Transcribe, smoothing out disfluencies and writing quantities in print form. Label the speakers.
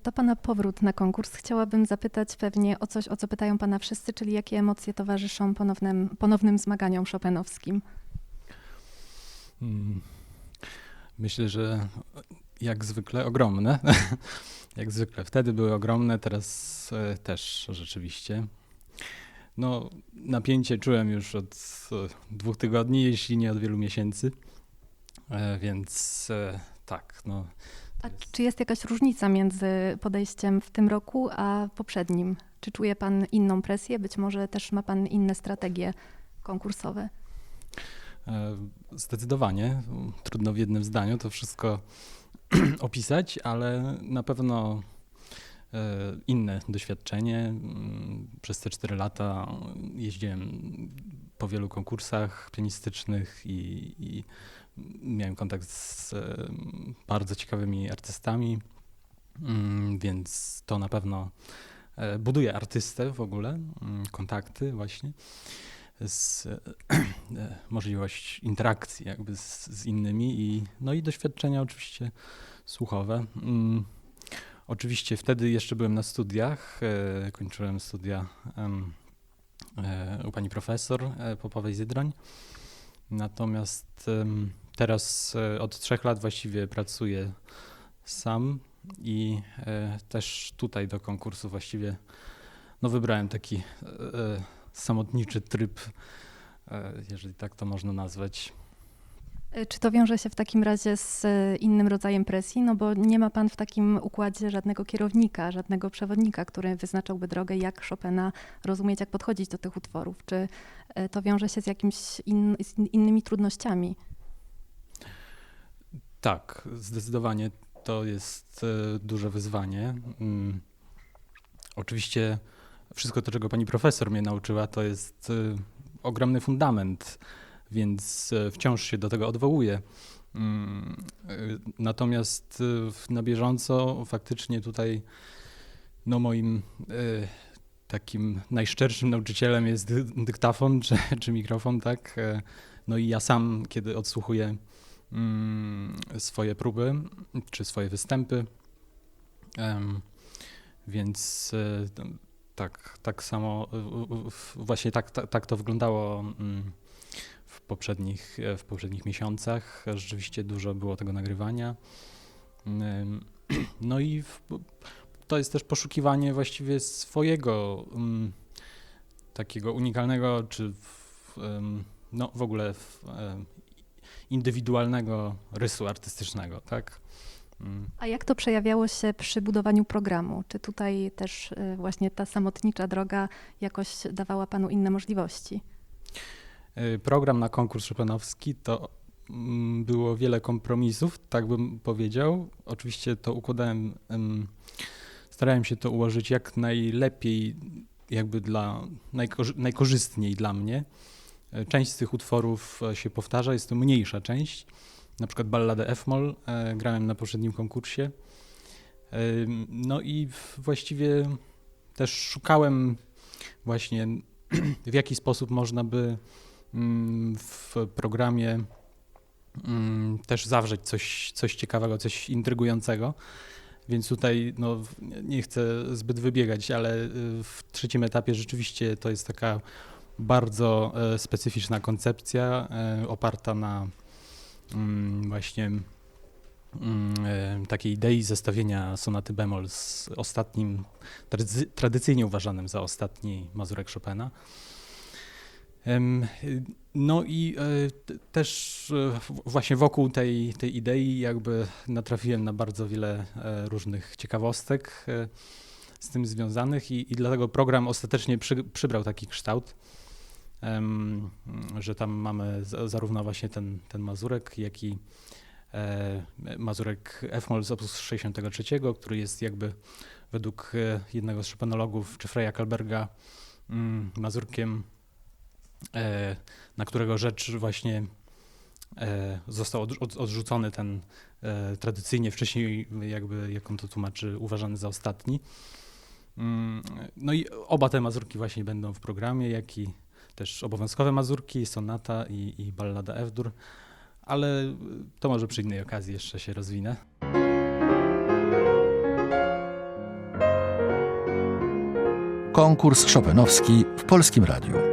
Speaker 1: To Pana powrót na konkurs. Chciałabym zapytać pewnie o coś, o co pytają Pana wszyscy, czyli jakie emocje towarzyszą ponownym zmaganiom chopinowskim?
Speaker 2: Myślę, że jak zwykle ogromne. Jak zwykle. Wtedy były ogromne, teraz też rzeczywiście. No, napięcie czułem już od 2 tygodni, jeśli nie od wielu miesięcy. Więc tak, no.
Speaker 1: A czy jest jakaś różnica między podejściem w tym roku a poprzednim? Czy czuje Pan inną presję? Być może też ma Pan inne strategie konkursowe?
Speaker 2: Zdecydowanie. Trudno w jednym zdaniu to wszystko opisać, ale na pewno inne doświadczenie. Przez te 4 lata jeździłem po wielu konkursach pianistycznych i miałem kontakt z bardzo ciekawymi artystami, więc to na pewno buduje artystę w ogóle, kontakty właśnie, możliwość interakcji jakby z innymi i doświadczenia oczywiście słuchowe. Oczywiście wtedy jeszcze byłem na studiach, kończyłem studia u pani profesor Popowej-Zydroń, natomiast teraz od 3 lat właściwie pracuję sam i też tutaj do konkursu właściwie wybrałem taki samotniczy tryb, jeżeli tak to można nazwać.
Speaker 1: Czy to wiąże się w takim razie z innym rodzajem presji? No bo nie ma Pan w takim układzie żadnego kierownika, żadnego przewodnika, który wyznaczałby drogę, jak Chopina rozumieć, jak podchodzić do tych utworów. Czy to wiąże się z jakimiś z innymi trudnościami?
Speaker 2: Tak, zdecydowanie to jest duże wyzwanie. Oczywiście wszystko to, czego pani profesor mnie nauczyła, to jest ogromny fundament, więc wciąż się do tego odwołuję. Natomiast na bieżąco faktycznie tutaj moim takim najszczerszym nauczycielem jest dyktafon czy mikrofon, tak? No i ja sam, kiedy odsłuchuję swoje próby czy swoje występy, więc tak samo właśnie tak to wyglądało w poprzednich miesiącach. Rzeczywiście dużo było tego nagrywania. No i to jest też poszukiwanie właściwie swojego takiego unikalnego, czy w ogóle indywidualnego rysu artystycznego, tak?
Speaker 1: A jak to przejawiało się przy budowaniu programu? Czy tutaj też właśnie ta samotnicza droga jakoś dawała Panu inne możliwości?
Speaker 2: Program na konkurs chopinowski to było wiele kompromisów, tak bym powiedział. Oczywiście to układałem, starałem się to ułożyć jak najlepiej, jakby najkorzystniej dla mnie. Część z tych utworów się powtarza, jest to mniejsza część. Na przykład balladę F-moll grałem na poprzednim konkursie. No i właściwie też szukałem właśnie, w jaki sposób można by w programie też zawrzeć coś ciekawego, coś intrygującego. Więc tutaj nie chcę zbyt wybiegać, ale w 3. etapie rzeczywiście to jest taka bardzo specyficzna koncepcja oparta na właśnie takiej idei zestawienia sonaty bemol z ostatnim, tradycyjnie uważanym za ostatni mazurek Chopina. No i też właśnie wokół tej idei jakby natrafiłem na bardzo wiele różnych ciekawostek z tym związanych i dlatego program ostatecznie przybrał taki kształt, że tam mamy zarówno właśnie ten mazurek, jak i mazurek F-moll z opus 63, który jest jakby według jednego z chopinologów, czy Freya Kalberga, mazurkiem, na którego rzecz właśnie został odrzucony ten tradycyjnie wcześniej, jakby jak on to tłumaczy, uważany za ostatni. No i oba te mazurki właśnie będą w programie, jak i też obowiązkowe mazurki, sonata i ballada F-dur, ale to może przy innej okazji jeszcze się rozwinę.
Speaker 3: Konkurs Chopinowski w Polskim Radiu.